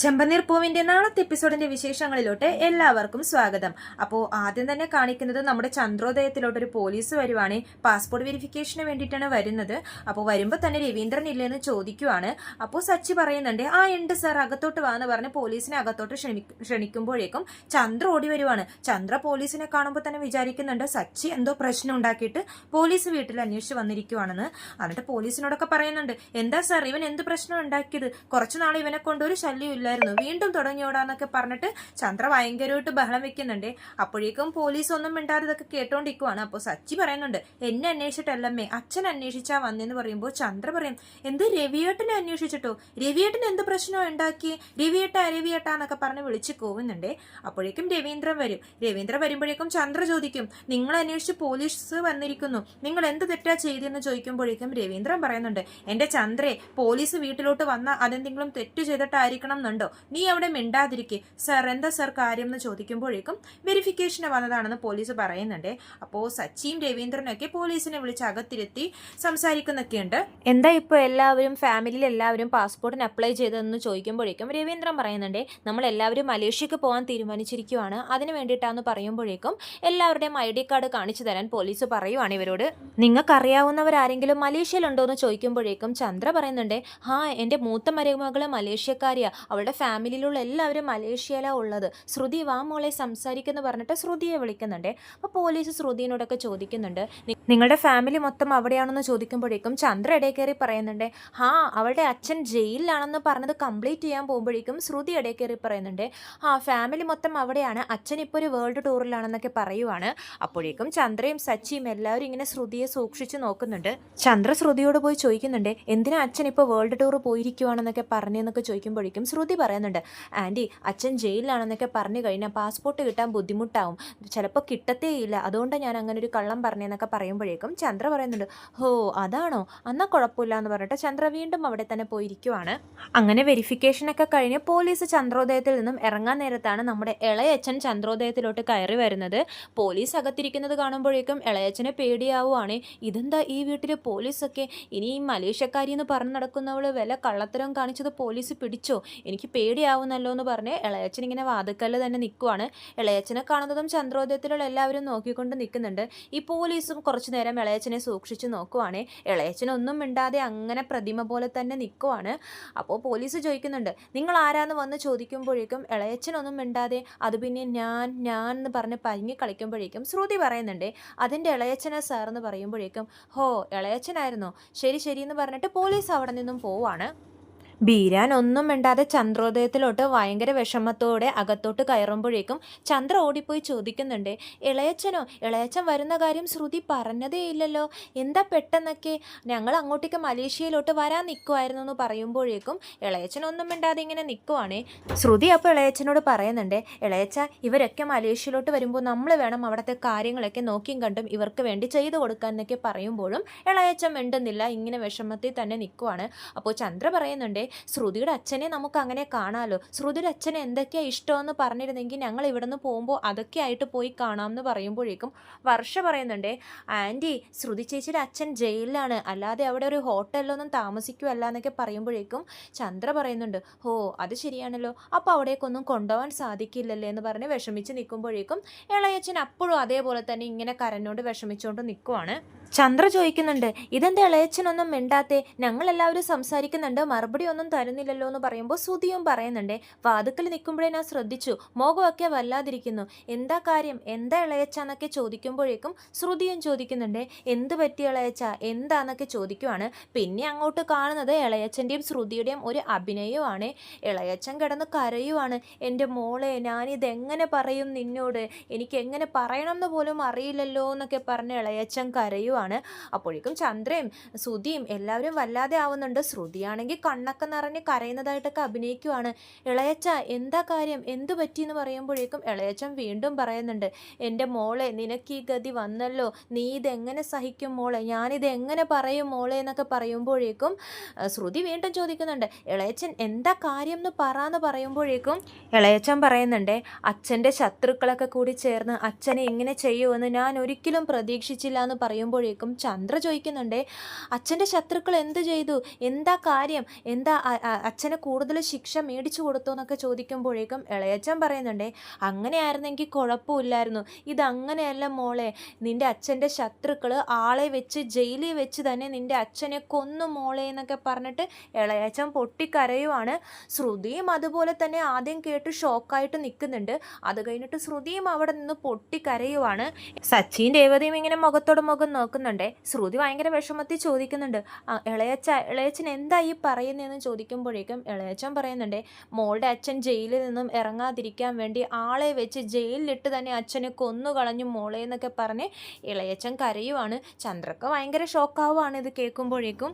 ചെമ്പനീർ പൂവിന്റെ നാളത്തെ എപ്പിസോഡിന്റെ വിശേഷങ്ങളിലോട്ട് എല്ലാവർക്കും സ്വാഗതം. അപ്പോൾ ആദ്യം തന്നെ കാണിക്കുന്നത് നമ്മുടെ ചന്ദ്രോദയത്തിലോട്ട് ഒരു പോലീസ് വരുവാണ്. പാസ്പോർട്ട് വെരിഫിക്കേഷന് വേണ്ടിയിട്ടാണ് വരുന്നത്. അപ്പോൾ വരുമ്പോൾ തന്നെ രവീന്ദ്രൻ ഇല്ലെന്ന് ചോദിക്കുവാണ്. അപ്പോൾ സച്ചി പറയുന്നുണ്ട്, ഉണ്ട് സാർ, അകത്തോട്ട് വാന്ന് പറഞ്ഞ് പോലീസിനെ അകത്തോട്ട് ക്ഷണിക്കുമ്പോഴേക്കും ചന്ദ്ര ഓടി വരുവാണ്. ചന്ദ്ര പോലീസിനെ കാണുമ്പോൾ തന്നെ വിചാരിക്കുന്നുണ്ട് സച്ചി എന്തോ പ്രശ്നം ഉണ്ടാക്കിയിട്ട് പോലീസ് വീട്ടിൽ അന്വേഷിച്ച് വന്നിരിക്കുവാണെന്ന്. എന്നിട്ട് പോലീസിനോടൊക്കെ പറയുന്നുണ്ട്, എന്താ സാർ ഇവൻ എന്ത് പ്രശ്നം ഉണ്ടാക്കിയത്, കുറച്ചുനാൾ ഇവനെ കൊണ്ടൊരു ശല്യം വീണ്ടും തുടങ്ങിയോടാന്നൊക്കെ പറഞ്ഞിട്ട് ചന്ദ്ര ഭയങ്കരമായിട്ട് ബഹളം വെക്കുന്നുണ്ട്. അപ്പോഴേക്കും പോലീസ് ഒന്നും മിണ്ടാതെ ഇതൊക്കെ കേട്ടോണ്ടിരിക്കുവാണ്. അപ്പോൾ സച്ചി പറയുന്നുണ്ട്, എന്നെ അന്വേഷിച്ചിട്ടല്ലമ്മേ അച്ഛൻ അന്വേഷിച്ചാ വന്നെന്ന് പറയുമ്പോൾ ചന്ദ്ര പറയും, എന്ത് രവിയേട്ടനെ അന്വേഷിച്ചിട്ടോ, രവിയേട്ടൻ എന്ത് പ്രശ്നം ഉണ്ടാക്കി, രവിയേട്ടാന്നൊക്കെ പറഞ്ഞ് വിളിച്ച് പോവുന്നുണ്ട്. അപ്പോഴേക്കും രവീന്ദ്രൻ വരും. രവീന്ദ്രൻ വരുമ്പോഴേക്കും ചന്ദ്ര ചോദിക്കും, നിങ്ങൾ അന്വേഷിച്ച് പോലീസ് വന്നിരിക്കുന്നു, നിങ്ങൾ എന്ത് തെറ്റാ ചെയ്തെന്ന് ചോദിക്കുമ്പോഴേക്കും രവീന്ദ്രൻ പറയുന്നുണ്ട്, എന്റെ ചന്ദ്രേ, പോലീസ് വീട്ടിലോട്ട് വന്നാൽ അതെന്തെങ്കിലും തെറ്റ് ചെയ്തിട്ടായിരിക്കണം എന്നുണ്ടോ, നീ അവിടെ മിണ്ടാതിരിക്കെ. സാർ എന്താ സാർ കാര്യം എന്ന് ചോദിക്കുമ്പോഴേക്കും വെരിഫിക്കേഷന് വന്നതാണെന്ന് പോലീസ് പറയുന്നുണ്ട്. അപ്പോൾ സച്ചിയും രവീന്ദ്രനൊക്കെ പോലീസിനെ വിളിച്ച് അകത്തിരുത്തി സംസാരിക്കുന്നൊക്കെയുണ്ട്. എന്താ ഇപ്പോൾ എല്ലാവരും ഫാമിലിയിൽ എല്ലാവരും പാസ്പോർട്ടിന് അപ്ലൈ ചെയ്തതെന്ന് ചോദിക്കുമ്പോഴേക്കും രവീന്ദ്രൻ പറയുന്നുണ്ട്, നമ്മൾ എല്ലാവരും മലേഷ്യക്ക് പോകാൻ തീരുമാനിച്ചിരിക്കുവാണ്, അതിന് വേണ്ടിയിട്ടാന്ന് പറയുമ്പോഴേക്കും എല്ലാവരുടെയും ID കാർഡ് കാണിച്ചു തരാൻ പോലീസ് പറയുവാണ് ഇവരോട്. നിങ്ങൾക്കറിയാവുന്നവരാരെങ്കിലും മലേഷ്യയിലുണ്ടോ എന്ന് ചോദിക്കുമ്പോഴേക്കും ചന്ദ്ര പറയുന്നുണ്ട്, എൻ്റെ മൂത്ത മരുമകള് മലേഷ്യക്കാരിയാ, അവളുടെ ഫാമിലിയിലുള്ള എല്ലാവരും മലേഷ്യയിലാണ് ഉള്ളത്, ശ്രുതി വാ മോളെ സംസാരിക്കുന്നു പറഞ്ഞിട്ട് ശ്രുതിയെ വിളിക്കുന്നുണ്ട്. അപ്പോൾ പോലീസ് ശ്രുതിനോടൊക്കെ ചോദിക്കുന്നുണ്ട്, നിങ്ങളുടെ ഫാമിലി മൊത്തം അവിടെയാണെന്ന് ചോദിക്കുമ്പോഴേക്കും ചന്ദ്ര ഇടയിൽ കയറി പറയുന്നുണ്ട്, അവളുടെ അച്ഛൻ ജയിലിലാണെന്ന് പറഞ്ഞത് കംപ്ലീറ്റ് ചെയ്യാൻ പോകുമ്പോഴേക്കും ശ്രുതി ഇടയിൽ കയറി പറയുന്നുണ്ട്, ഫാമിലി മൊത്തം അവിടെയാണ്, അച്ഛൻ ഇപ്പോൾ ഒരു വേൾഡ് ടൂറിലാണെന്നൊക്കെ പറയുവാണ്. അപ്പോഴേക്കും ചന്ദ്രയും സച്ചിയും എല്ലാവരും ഇങ്ങനെ ശ്രുതിയെ സൂക്ഷിച്ച് നോക്കുന്നുണ്ട്. ചന്ദ്ര ശ്രുതിയോട് പോയി ചോദിക്കുന്നുണ്ട്, എന്തിനാ അച്ഛൻ ഇപ്പോൾ വേൾഡ് ടൂർ പോയിരിക്കുവാണെന്നൊക്കെ പറഞ്ഞെന്നൊക്കെ ചോദിക്കുമ്പോഴേക്കും ശ്രുതി പറയുന്നുണ്ട്, ആൻറ്റി അച്ഛൻ ജയിലിലാണെന്നൊക്കെ പറഞ്ഞു കഴിഞ്ഞാൽ പാസ്പോർട്ട് കിട്ടാൻ ബുദ്ധിമുട്ടാവും, ചിലപ്പോൾ കിട്ടത്തേയില്ല, അതുകൊണ്ട് ഞാൻ അങ്ങനെ ഒരു കള്ളം പറഞ്ഞെന്നൊക്കെ പറയുമ്പോഴേക്കും ചന്ദ്ര പറയുന്നുണ്ട്, അതാണോ, എന്നാൽ കുഴപ്പമില്ല എന്ന് പറഞ്ഞിട്ട് ചന്ദ്ര വീണ്ടും അവിടെ തന്നെ പോയിരിക്കുവാണ്. അങ്ങനെ വെരിഫിക്കേഷനൊക്കെ കഴിഞ്ഞ് പോലീസ് ചന്ദ്രോദയത്തിൽ നിന്നും ഇറങ്ങാൻ നേരത്താണ് നമ്മുടെ ഇളയച്ഛൻ ചന്ദ്രോദയത്തിലോട്ട് കയറി വരുന്നത്. പോലീസ് അകത്തിരിക്കുന്നത് കാണുമ്പോഴേക്കും ഇളയച്ഛനെ പേടിയാവുകയാണ്. ഇതെന്താ ഈ വീട്ടിൽ പോലീസൊക്കെ, ഇനി ഈ മലേഷ്യക്കാരി എന്ന് പറഞ്ഞു നടക്കുന്നവള് വല്ല കള്ളത്തരം കാണിച്ചത് പോലീസ് പിടിച്ചോ, എനിക്ക് പേടിയാവുന്നല്ലോ എന്ന് പറഞ്ഞ് ഇളയച്ചൻ ഇങ്ങനെ വാതുക്കല്ല് തന്നെ നിൽക്കുവാണ്. ഇളയച്ചനെ കാണുന്നതും ചന്ദ്രോദയത്തിലുള്ള എല്ലാവരും നോക്കിക്കൊണ്ട് നിൽക്കുന്നുണ്ട്. ഈ പോലീസും കുറച്ചു നേരം ഇളയച്ചനെ സൂക്ഷിച്ച് നോക്കുവാണ്. ഇളയച്ചനൊന്നും മിണ്ടാതെ അങ്ങനെ പ്രതിമ പോലെ തന്നെ നിൽക്കുവാണ്. അപ്പോൾ പോലീസ് ചോദിക്കുന്നുണ്ട്, നിങ്ങൾ ആരാന്ന് വന്ന് ചോദിക്കുമ്പോഴേക്കും ഇളയച്ചനൊന്നും മിണ്ടാതെ അത് പിന്നെ ഞാൻ എന്ന് പറഞ്ഞ് പഞ്ഞി കളിക്കുമ്പോഴേക്കും ശ്രുതി പറയുന്നുണ്ട്, അതിൻ്റെ ഇളയച്ചനെ സാർ എന്ന് പറയുമ്പോഴേക്കും ഇളയച്ചനായിരുന്നോ, ശരി എന്ന് പറഞ്ഞിട്ട് പോലീസ് അവിടെ നിന്നും പോവാണ്. ബീരാൻ ഒന്നും മിണ്ടാതെ ചന്ദ്രോദയത്തിലോട്ട് ഭയങ്കര വിഷമത്തോടെ അകത്തോട്ട് കയറുമ്പോഴേക്കും ചന്ദ്ര ഓടിപ്പോയി ചോദിക്കുന്നുണ്ട്, ഇളയച്ചൻ വരുന്ന കാര്യം ശ്രുതി പറഞ്ഞതേ ഇല്ലല്ലോ, എന്താ പെട്ടെന്നൊക്കെ, ഞങ്ങൾ അങ്ങോട്ടേക്ക് മലേഷ്യയിലോട്ട് വരാൻ നിൽക്കുമായിരുന്നു എന്ന് പറയുമ്പോഴേക്കും ഇളയച്ചനൊന്നും മിണ്ടാതെ ഇങ്ങനെ നിൽക്കുവാണേ. ശ്രുതി അപ്പോൾ ഇളയച്ചനോട് പറയുന്നുണ്ട്, ഇളയച്ച ഇവരൊക്കെ മലേഷ്യയിലോട്ട് വരുമ്പോൾ നമ്മൾ വേണം അവിടുത്തെ കാര്യങ്ങളൊക്കെ നോക്കിയും കണ്ടും ഇവർക്ക് വേണ്ടി ചെയ്തു കൊടുക്കാൻ എന്നൊക്കെ പറയുമ്പോഴും ഇളയച്ചൻ മിണ്ടുന്നില്ല, ഇങ്ങനെ വിഷമത്തിൽ തന്നെ നിൽക്കുവാണ്. അപ്പോൾ ചന്ദ്ര പറയുന്നുണ്ട്, ശ്രുതിയുടെ അച്ഛനെ നമുക്ക് അങ്ങനെ കാണാമല്ലോ, ശ്രുതിയുടെ അച്ഛനെ എന്തൊക്കെയാണ് ഇഷ്ടമെന്ന് പറഞ്ഞിരുന്നെങ്കിൽ ഞങ്ങൾ ഇവിടെ നിന്ന് പോകുമ്പോൾ അതൊക്കെ ആയിട്ട് പോയി കാണാമെന്ന് പറയുമ്പോഴേക്കും വർഷ പറയുന്നുണ്ട്, ആൻറ്റി ശ്രുതി ചേച്ചിയുടെ അച്ഛൻ ജയിലിലാണ്, അല്ലാതെ അവിടെ ഒരു ഹോട്ടലിലൊന്നും താമസിക്കുമല്ല എന്നൊക്കെ പറയുമ്പോഴേക്കും ചന്ദ്ര പറയുന്നുണ്ട്, അത് ശരിയാണല്ലോ, അപ്പോൾ അവിടേക്കൊന്നും കൊണ്ടുപോകാൻ സാധിക്കില്ലല്ലേ എന്ന് പറഞ്ഞ് വിഷമിച്ച് നിൽക്കുമ്പോഴേക്കും ഇളയച്ചൻ അപ്പോഴും അതേപോലെ തന്നെ ഇങ്ങനെ കരഞ്ഞോണ്ട് വിഷമിച്ചുകൊണ്ട് നിൽക്കുവാണ്. ചന്ദ്ര ചോദിക്കുന്നുണ്ട്, ഇതെന്താ ഇളയച്ചനൊന്നും മിണ്ടാത്തെ, ഞങ്ങളെല്ലാവരും സംസാരിക്കുന്നുണ്ട്, മറുപടി ഒന്നും തരുന്നില്ലല്ലോ എന്ന് പറയുമ്പോൾ ശ്രുതിയും പറയുന്നുണ്ട്, വാതുക്കൽ നിൽക്കുമ്പോഴേ ഞാൻ ശ്രദ്ധിച്ചു, മോഹമൊക്കെ വല്ലാതിരിക്കുന്നു, എന്താ കാര്യം, എന്താ ഇളയച്ചാന്നൊക്കെ ചോദിക്കുമ്പോഴേക്കും ശ്രുതിയും ചോദിക്കുന്നുണ്ട്, എന്ത് പറ്റി ഇളയച്ച, എന്താന്നൊക്കെ ചോദിക്കുവാണ്. പിന്നെ അങ്ങോട്ട് കാണുന്നത് ഇളയച്ചൻ്റെയും ശ്രുതിയുടെയും ഒരു അഭിനയമാണ്. ഇളയച്ചൻ കിടന്ന് കരയുവാണ്, എൻ്റെ മോളെ ഞാനിതെങ്ങനെ പറയും നിന്നോട്, എനിക്ക് എങ്ങനെ പറയണം എന്ന് പോലും അറിയില്ലല്ലോ എന്നൊക്കെ പറഞ്ഞ് ഇളയച്ചൻ കരയുവാണ്. അപ്പോഴേക്കും ചന്ദ്രയും ശ്രുതിയും എല്ലാവരും വല്ലാതെ ആവുന്നുണ്ട്. ശ്രുതിയാണെങ്കിൽ കണ്ണൊക്കെ നിറഞ്ഞ് കരയുന്നതായിട്ടൊക്കെ അഭിനയിക്കുവാണ്. ഇളയച്ച എന്താ കാര്യം, എന്തു പറ്റിയെന്ന് പറയുമ്പോഴേക്കും ഇളയച്ചൻ വീണ്ടും പറയുന്നുണ്ട്, എൻ്റെ മോളെ നിനക്ക് ഈ ഗതി വന്നല്ലോ, നീ ഇതെങ്ങനെ സഹിക്കും മോളെ, ഞാനിത് എങ്ങനെ പറയും മോളെ എന്നൊക്കെ പറയുമ്പോഴേക്കും ശ്രുതി വീണ്ടും ചോദിക്കുന്നുണ്ട്, ഇളയച്ചൻ എന്താ കാര്യം എന്ന് പറയുമ്പോഴേക്കും ഇളയച്ചൻ പറയുന്നുണ്ട്, അച്ഛൻ്റെ ശത്രുക്കളൊക്കെ കൂടി ചേർന്ന് അച്ഛനെ ഇങ്ങനെ ചെയ്യുമെന്ന് ഞാൻ ഒരിക്കലും പ്രതീക്ഷിച്ചില്ല എന്ന് പറയുമ്പോഴേക്കും ചോദിക്കുമ്പോഴേക്കും ചന്ദ്ര ചോദിക്കുന്നുണ്ടേ, അച്ഛൻ്റെ ശത്രുക്കൾ എന്ത് ചെയ്തു, എന്താ കാര്യം, എന്താ അച്ഛന് കൂടുതൽ ശിക്ഷ മേടിച്ചു കൊടുത്തോ എന്നൊക്കെ ചോദിക്കുമ്പോഴേക്കും ഇളയച്ചൻ പറയുന്നുണ്ടേ, അങ്ങനെയായിരുന്നെങ്കിൽ കുഴപ്പമില്ലായിരുന്നു, ഇതങ്ങനെയല്ല മോളെ, നിൻ്റെ അച്ഛൻ്റെ ശത്രുക്കൾ ആളെ വെച്ച് ജയിലിൽ വെച്ച് തന്നെ നിൻ്റെ അച്ഛനെ കൊന്നു മോളെ എന്നൊക്കെ പറഞ്ഞിട്ട് ഇളയച്ചൻ പൊട്ടിക്കരയുവാണ്. ശ്രുതിയും അതുപോലെ തന്നെ ആദ്യം കേട്ട് ഷോക്കായിട്ട് നിൽക്കുന്നുണ്ട്. അത് കഴിഞ്ഞിട്ട് ശ്രുതിയും അവിടെ നിന്ന് പൊട്ടിക്കരയുവാണ്. സച്ചിൻ രേവതിയും ഇങ്ങനെ മുഖത്തോട് മുഖം നോക്കുന്നുണ്ടേ. ശ്രുതി ഭയങ്കര വിഷമത്തിൽ ചോദിക്കുന്നുണ്ട്, ഇളയച്ചൻ എന്താ ഈ പറയുന്നതെന്ന് ചോദിക്കുമ്പോഴേക്കും ഇളയച്ചൻ പറയുന്നുണ്ടേ, മോളുടെ അച്ഛൻ ജയിലിൽ നിന്നും ഇറങ്ങാതിരിക്കാൻ വേണ്ടി ആളെ വെച്ച് ജയിലിലിട്ട് തന്നെ അച്ഛനെ കൊന്നു കളഞ്ഞു മോളെ എന്നൊക്കെ പറഞ്ഞ് ഇളയച്ചൻ കരയുവാണ്. ചന്ദ്രക്ക് ഭയങ്കര ഷോക്കാവുകയാണ് ഇത് കേൾക്കുമ്പോഴേക്കും.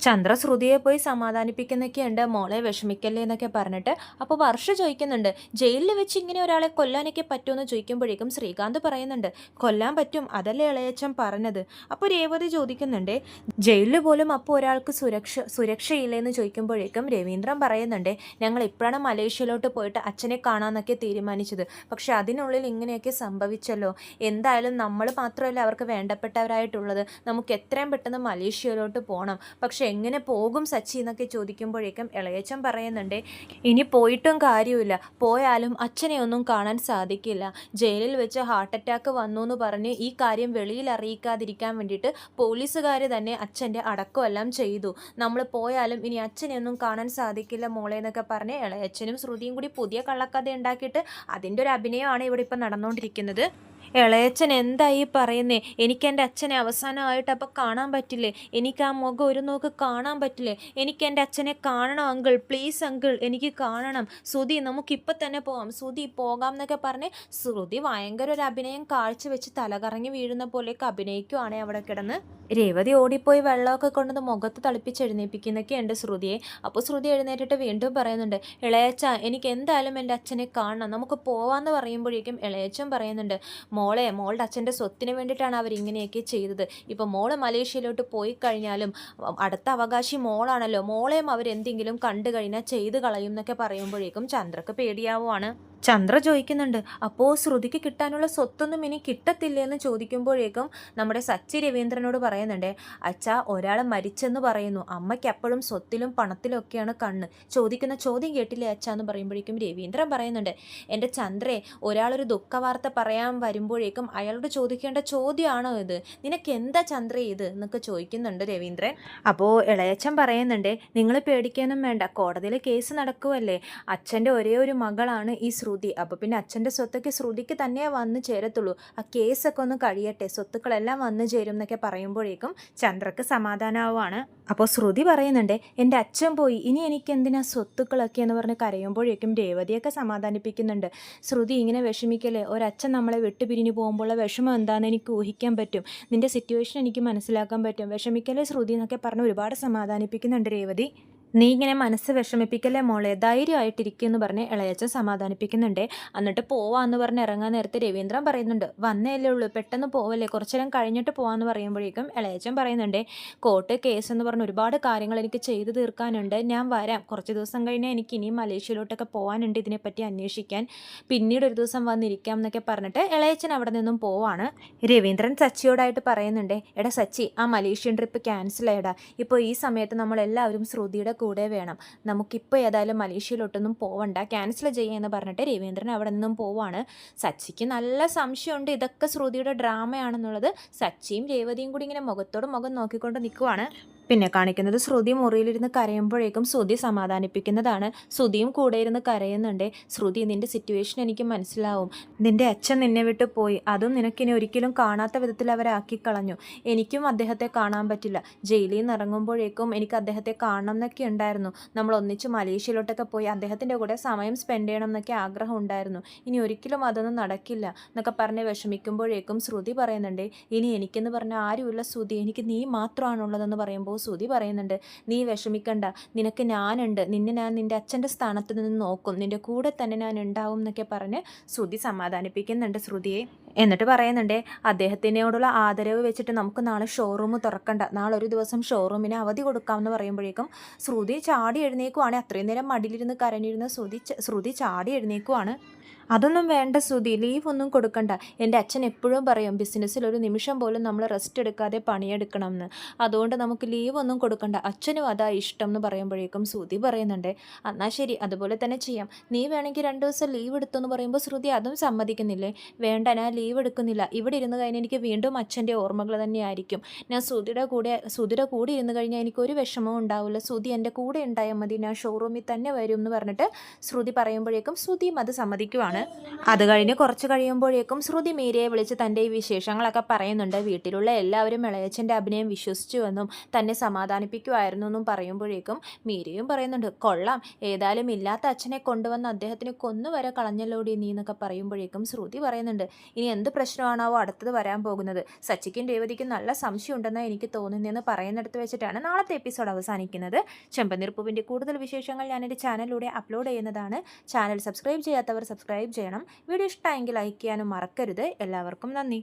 ചന്ദ്ര ശ്രുതിയെ പോയി സമാധാനിപ്പിക്കുന്നൊക്കെയുണ്ട്, മോളെ വിഷമിക്കല്ലേ എന്നൊക്കെ പറഞ്ഞിട്ട്. അപ്പോൾ വർഷ ചോദിക്കുന്നുണ്ട്, ജയിലിൽ വെച്ച് ഇങ്ങനെ ഒരാളെ കൊല്ലാനൊക്കെ പറ്റുമെന്ന് ചോദിക്കുമ്പോഴേക്കും ശ്രീകാന്ത് പറയുന്നുണ്ട്, കൊല്ലാൻ പറ്റും, അതല്ലേ ഇളയച്ചൻ പറഞ്ഞത്. അപ്പോൾ രേവതി ചോദിക്കുന്നുണ്ട്, ജയിലിൽ പോലും അപ്പോൾ ഒരാൾക്ക് സുരക്ഷയില്ലേന്ന് ചോദിക്കുമ്പോഴേക്കും രവീന്ദ്രൻ പറയുന്നുണ്ട്, ഞങ്ങൾ ഇപ്പോഴാണ് മലേഷ്യയിലോട്ട് പോയിട്ട് അച്ഛനെ കാണാമെന്നൊക്കെ തീരുമാനിച്ചത്, പക്ഷെ അതിനുള്ളിൽ ഇങ്ങനെയൊക്കെ സംഭവിച്ചല്ലോ. എന്തായാലും നമ്മൾ മാത്രമല്ല അവർക്ക് വേണ്ടപ്പെട്ടവരായിട്ടുള്ളത്, നമുക്ക് എത്രയും പെട്ടെന്ന് മലേഷ്യയിലോട്ട് പോകണം. പക്ഷെ എങ്ങനെ പോകും സച്ചി എന്നൊക്കെ ചോദിക്കുമ്പോഴേക്കും ഇളയച്ചൻ പറയുന്നുണ്ട്, ഇനി പോയിട്ടും കാര്യമില്ല, പോയാലും അച്ഛനെ ഒന്നും കാണാൻ സാധിക്കില്ല. ജയിലിൽ വെച്ച് ഹാർട്ട് അറ്റാക്ക് വന്നു എന്ന് പറഞ്ഞ് ഈ കാര്യം വെളിയിൽ അറിയിക്കാതിരിക്കാൻ വേണ്ടിയിട്ട് പോലീസുകാർ തന്നെ അച്ഛൻ്റെ അടക്കമെല്ലാം ചെയ്തു. നമ്മൾ പോയാലും ഇനി അച്ഛനെ ഒന്നും കാണാൻ സാധിക്കില്ല മോളെ എന്നൊക്കെ പറഞ്ഞ് ഇളയച്ചനും ശ്രുതിയും കൂടി പുതിയ കള്ളക്കഥ ഉണ്ടാക്കിയിട്ട് അതിൻ്റെ ഒരു അഭിനയമാണ് ഇവിടെ ഇപ്പം നടന്നുകൊണ്ടിരിക്കുന്നത്. ഇളയച്ചൻ എന്തായി പറയുന്നേ, എനിക്ക് എൻ്റെ അച്ഛനെ അവസാനമായിട്ട് അപ്പം കാണാൻ പറ്റില്ലേ, എനിക്ക് ആ മുഖം ഒരു നോക്ക് കാണാൻ പറ്റില്ലേ, എനിക്ക് എൻ്റെ അച്ഛനെ കാണണം അങ്കിൾ, പ്ലീസ് അങ്കിൾ എനിക്ക് കാണണം, ശ്രുതി നമുക്കിപ്പം തന്നെ പോകാം, ശ്രുതി പോകാം എന്നൊക്കെ പറഞ്ഞ് ശ്രുതി ഭയങ്കര ഒരു അഭിനയം കാഴ്ചവെച്ച് തലകറങ്ങി വീഴുന്ന പോലെയൊക്കെ അഭിനയിക്കുവാണേ അവിടെ കിടന്ന്. രേവതി ഓടിപ്പോയി വെള്ളമൊക്കെ കൊണ്ടുവന്ന് മുഖത്ത് തളിപ്പിച്ച് എഴുന്നേൽപ്പിക്കുന്നൊക്കെയുണ്ട് ശ്രുതിയെ. അപ്പോൾ ശ്രുതി എഴുന്നേറ്റിട്ട് വീണ്ടും പറയുന്നുണ്ട്, ഇളയച്ച എനിക്ക് എന്തായാലും എൻ്റെ അച്ഛനെ കാണണം, നമുക്ക് പോവാമെന്ന് പറയുമ്പോഴേക്കും ഇളയച്ചൻ പറയുന്നുണ്ട്, മോളുടെ അച്ഛൻ്റെ സ്വത്തിന് വേണ്ടിയിട്ടാണ് അവരിങ്ങനെയൊക്കെ ചെയ്തത്. ഇപ്പോൾ മോള് മലേഷ്യയിലോട്ട് പോയി കഴിഞ്ഞാലും അടുത്ത അവകാശി മോളാണല്ലോ, മോളെയും അവരെന്തെങ്കിലും കണ്ടു കഴിഞ്ഞാൽ ചെയ്ത് കളയും എന്നൊക്കെ പറയുമ്പോഴേക്കും ചന്ദ്രക്ക് പേടിയാവുകയാണ്. ചന്ദ്ര ചോദിക്കുന്നുണ്ട്, അപ്പോൾ ശ്രുതിക്ക് കിട്ടാനുള്ള സ്വത്തൊന്നും ഇനി കിട്ടത്തില്ലേ എന്ന് ചോദിക്കുമ്പോഴേക്കും നമ്മുടെ സച്ചി രവീന്ദ്രനോട് പറയുന്നുണ്ട്, അച്ഛാ ഒരാൾ മരിച്ചെന്ന് പറയുന്നു, അമ്മയ്ക്ക് എപ്പോഴും സ്വത്തിലും പണത്തിലും ഒക്കെയാണ് കണ്ണ്, ചോദിക്കുന്ന ചോദ്യം കേട്ടില്ലേ അച്ഛാ എന്ന് പറയുമ്പോഴേക്കും രവീന്ദ്രൻ പറയുന്നുണ്ട്, എൻ്റെ ചന്ദ്രേ ഒരാളൊരു ദുഃഖവാർത്ത പറയാൻ വരുമ്പോഴേക്കും അയാളോട് ചോദിക്കേണ്ട ചോദ്യമാണോ ഇത്, നിനക്ക് എന്താ ചന്ദ്ര ഇത് എന്നൊക്കെ ചോദിക്കുന്നുണ്ട് രവീന്ദ്രൻ. അപ്പോൾ ഇളയച്ചൻ പറയുന്നുണ്ട്, നിങ്ങൾ പേടിക്കാനും വേണ്ട, കോടതിയിൽ കേസ് നടക്കുമല്ലേ, അച്ഛൻ്റെ ഒരേ ഒരു മകളാണ് ഈ ശ്രുതി, അപ്പോൾ പിന്നെ അച്ഛൻ്റെ സ്വത്തൊക്കെ ശ്രുതിക്ക് തന്നെ വന്നു ചേരത്തുള്ളൂ, ആ കേസൊക്കെ ഒന്ന് കഴിയട്ടെ, സ്വത്തുക്കളെല്ലാം വന്നു ചേരും എന്നൊക്കെ പറയുമ്പോഴേക്കും ചന്ദ്രക്ക് സമാധാനമാവുകയാണ്. അപ്പോൾ ശ്രുതി പറയുന്നുണ്ട്, എൻ്റെ അച്ഛൻ പോയി, ഇനി എനിക്ക് എന്തിനാ സ്വത്തുക്കളൊക്കെ എന്ന് പറഞ്ഞ് കരയുമ്പോഴേക്കും രേവതിയൊക്കെ സമാധാനിപ്പിക്കുന്നുണ്ട്, ശ്രുതി ഇങ്ങനെ വിഷമിക്കല്ലേ, ഒരച്ഛൻ നമ്മളെ വിട്ടുപിരിഞ്ഞു പോകുമ്പോഴുള്ള വിഷമം എന്താണെന്ന് എനിക്ക് ഊഹിക്കാൻ പറ്റും, നിൻ്റെ സിറ്റുവേഷൻ എനിക്ക് മനസ്സിലാക്കാൻ പറ്റും, വിഷമിക്കല്ലേ ശ്രുതി എന്നൊക്കെ പറഞ്ഞ് ഒരുപാട് സമാധാനിപ്പിക്കുന്നുണ്ട് രേവതി. നീ ഇങ്ങനെ മനസ്സ് വിഷമിപ്പിക്കല്ലേ മോളെ, ധൈര്യമായിട്ടിരിക്കുമെന്ന് പറഞ്ഞ് ഇളയച്ചൻ സമാധാനിപ്പിക്കുന്നുണ്ട്. എന്നിട്ട് പോവാന്ന് പറഞ്ഞ് ഇറങ്ങാൻ നേരത്തെ രവീന്ദ്രൻ പറയുന്നുണ്ട്, വന്നേല്ലേ ഉള്ളൂ, പെട്ടെന്ന് പോവല്ലേ, കുറച്ചു നേരം കഴിഞ്ഞിട്ട് പോവാന്ന് പറയുമ്പോഴേക്കും ഇളയച്ചൻ പറയുന്നുണ്ട്, കോർട്ട് കേസ് എന്ന് പറഞ്ഞ് ഒരുപാട് കാര്യങ്ങൾ എനിക്ക് ചെയ്തു തീർക്കാനുണ്ട്, ഞാൻ വരാം, കുറച്ച് ദിവസം കഴിഞ്ഞാൽ എനിക്ക് ഇനിയും മലേഷ്യയിലോട്ടൊക്കെ പോകാനുണ്ട്, ഇതിനെപ്പറ്റി അന്വേഷിക്കാൻ, പിന്നീട് ഒരു ദിവസം വന്നിരിക്കാം എന്നൊക്കെ പറഞ്ഞിട്ട് ഇളയച്ചൻ അവിടെ നിന്നും പോവാണ്. രവീന്ദ്രൻ സച്ചിയോടായിട്ട് പറയുന്നുണ്ട്, എടാ സച്ചി ആ മലേഷ്യൻ ട്രിപ്പ് ക്യാൻസൽ ആയടാ, ഇപ്പോൾ ഈ സമയത്ത് നമ്മളെല്ലാവരും ശ്രുതിയുടെ കൂടെ വേണം, നമുക്കിപ്പോൾ ഏതായാലും മലേഷ്യയിലോട്ടൊന്നും പോവണ്ട, ക്യാൻസൽ ചെയ്യുമെന്ന് പറഞ്ഞിട്ട് രവീന്ദ്രൻ അവിടെ നിന്നും പോവാണ്. സച്ചിക്ക് നല്ല സംശയമുണ്ട് ഇതൊക്കെ ശ്രുതിയുടെ ഡ്രാമയാണെന്നുള്ളത്. സച്ചിയും രേവതിയും കൂടി ഇങ്ങനെ മുഖത്തോട് മുഖം നോക്കിക്കൊണ്ട് നിൽക്കുവാണ്. പിന്നെ കാണിക്കുന്നത് ശ്രുതി മുറിയിലിരുന്ന് കരയുമ്പോഴേക്കും ശ്രുതി സമാധാനിപ്പിക്കുന്നതാണ്. ശ്രുതിയും കൂടെ ഇരുന്ന് കരയുന്നുണ്ട്. ശ്രുതി നിൻ്റെ സിറ്റുവേഷൻ എനിക്ക് മനസ്സിലാവും, നിൻ്റെ അച്ഛൻ നിന്നെ വിട്ട് പോയി, അതും നിനക്കിനി ഒരിക്കലും കാണാത്ത വിധത്തിൽ അവരാക്കി കളഞ്ഞു, എനിക്കും അദ്ദേഹത്തെ കാണാൻ പറ്റില്ല, ജയിലിൽ നിന്ന് ഇറങ്ങുമ്പോഴേക്കും എനിക്ക് അദ്ദേഹത്തെ കാണണം എന്നൊക്കെ ഉണ്ടായിരുന്നു, നമ്മൾ ഒന്നിച്ച് മലേഷ്യയിലോട്ടൊക്കെ പോയി അദ്ദേഹത്തിൻ്റെ കൂടെ സമയം സ്പെൻഡ് ചെയ്യണം എന്നൊക്കെ ആഗ്രഹം ഉണ്ടായിരുന്നു, ഇനി ഒരിക്കലും അതൊന്നും നടക്കില്ല എന്നൊക്കെ പറഞ്ഞ് വിഷമിക്കുമ്പോഴേക്കും ശ്രുതി പറയുന്നുണ്ട്, ഇനി എനിക്കെന്ന് പറഞ്ഞാൽ ആരുമില്ല ശ്രുതി, എനിക്ക് നീ മാത്രമാണുള്ളതെന്ന് പറയുമ്പോൾ ശ്രുതി പറയുന്നുണ്ട്, നീ വിഷമിക്കണ്ട, നിനക്ക് ഞാനുണ്ട്, ഞാൻ നിൻ്റെ അച്ഛൻ്റെ സ്ഥാനത്ത് നിന്ന് നോക്കും, നിൻ്റെ കൂടെ തന്നെ ഞാൻ ഉണ്ടാവും എന്നൊക്കെ പറഞ്ഞ് ശ്രുതി സമാധാനിപ്പിക്കുന്നുണ്ട് ശ്രുതിയെ. എന്നിട്ട് പറയുന്നുണ്ടേ, അദ്ദേഹത്തിനോടുള്ള ആദരവ് വെച്ചിട്ട് നമുക്ക് നാളെ ഷോറൂം തുറക്കണ്ട, നാളെ ഒരു ദിവസം ഷോറൂമിന് അവധി കൊടുക്കാമെന്ന് പറയുമ്പോഴേക്കും ശ്രുതി ചാടി എഴുന്നേക്കുവാണ്. അത്രയും നേരം മടിയിലിരുന്ന് കരഞ്ഞിരുന്ന ശ്രുതി ചാടി എഴുന്നേക്കുവാണ്. അതൊന്നും വേണ്ട ശ്രുതി, ലീവ് ഒന്നും കൊടുക്കണ്ട. എൻ്റെ അച്ഛൻ എപ്പോഴും പറയും ബിസിനസ്സിൽ ഒരു നിമിഷം പോലും നമ്മൾ റെസ്റ്റ് എടുക്കാതെ പണിയെടുക്കണം എന്ന്. അതുകൊണ്ട് നമുക്ക് ലീവ് ഒന്നും കൊടുക്കണ്ട, അച്ഛനും അതാ ഇഷ്ടം എന്ന് പറയുമ്പോഴേക്കും ശ്രുതി പറയുന്നുണ്ട്, എന്നാൽ ശരി അതുപോലെ തന്നെ ചെയ്യാം. നീ വേണമെങ്കിൽ 2 ദിവസം ലീവ് എടുത്തെന്ന് പറയുമ്പോൾ ശ്രുതി അതും സമ്മതിക്കുന്നില്ലേ? വേണ്ട, ഞാൻ ലീവ് എടുക്കുന്നില്ല. ഇവിടെ ഇരുന്ന് കഴിഞ്ഞാൽ എനിക്ക് വീണ്ടും അച്ഛൻ്റെ ഓർമ്മകൾ തന്നെയായിരിക്കും. ഞാൻ ശ്രുതിയുടെ കൂടെ ഇരുന്ന് കഴിഞ്ഞാൽ എനിക്കൊരു വിഷമവും ഉണ്ടാവില്ല. ശ്രുതി എൻ്റെ കൂടെ ഉണ്ടായാൽ മതി, ഞാൻ ഷോറൂമിൽ തന്നെ വരും എന്ന് പറഞ്ഞിട്ട് ശ്രുതി പറയുമ്പോഴേക്കും ശ്രുതിയും അത് സമ്മതിക്കുവാണ്. അത് കഴിഞ്ഞ് കുറച്ച് കഴിയുമ്പോഴേക്കും ശ്രുതി മീരയെ വിളിച്ച് തൻ്റെ ഈ വിശേഷങ്ങളൊക്കെ പറയുന്നുണ്ട്. വീട്ടിലുള്ള എല്ലാവരും ഇളയച്ചൻ്റെ അഭിനയം വിശ്വസിച്ചുവെന്നും തന്നെ സമാധാനിപ്പിക്കുമായിരുന്നു എന്നും പറയുമ്പോഴേക്കും മീരയും പറയുന്നുണ്ട്, കൊള്ളാം, ഏതായാലും ഇല്ലാത്ത അച്ഛനെ കൊണ്ടുവന്ന് അദ്ദേഹത്തിന് കൊന്നുവരെ കളഞ്ഞല്ലോടി നീ എന്നൊക്കെ പറയുമ്പോഴേക്കും ശ്രുതി പറയുന്നുണ്ട്, ഇനി എന്ത് പ്രശ്നമാണാവോ അടുത്തത് വരാൻ പോകുന്നത്. സച്ചിക്കും രേവതിക്കും നല്ല സംശയം ഉണ്ടെന്നാണ് എനിക്ക് തോന്നുന്നതെന്ന് പറയുന്നിടത്ത് വെച്ചിട്ടാണ് നാളത്തെ എപ്പിസോഡ് അവസാനിക്കുന്നത്. ചെമ്പനീർപ്പൂവിൻ്റെ കൂടുതൽ വിശേഷങ്ങൾ ഞാൻ എൻ്റെ ചാനലിലൂടെ അപ്ലോഡ് ചെയ്യുന്നതാണ്. ചാനൽ സബ്സ്ക്രൈബ് ചെയ്യാത്തവർ സബ്സ്ക്രൈബ് ചെയ്യണം. വീഡിയോ ഇഷ്ടമായെങ്കിൽ ലൈക്ക് ചെയ്യാനും മറക്കരുത്. എല്ലാവർക്കും നന്ദി.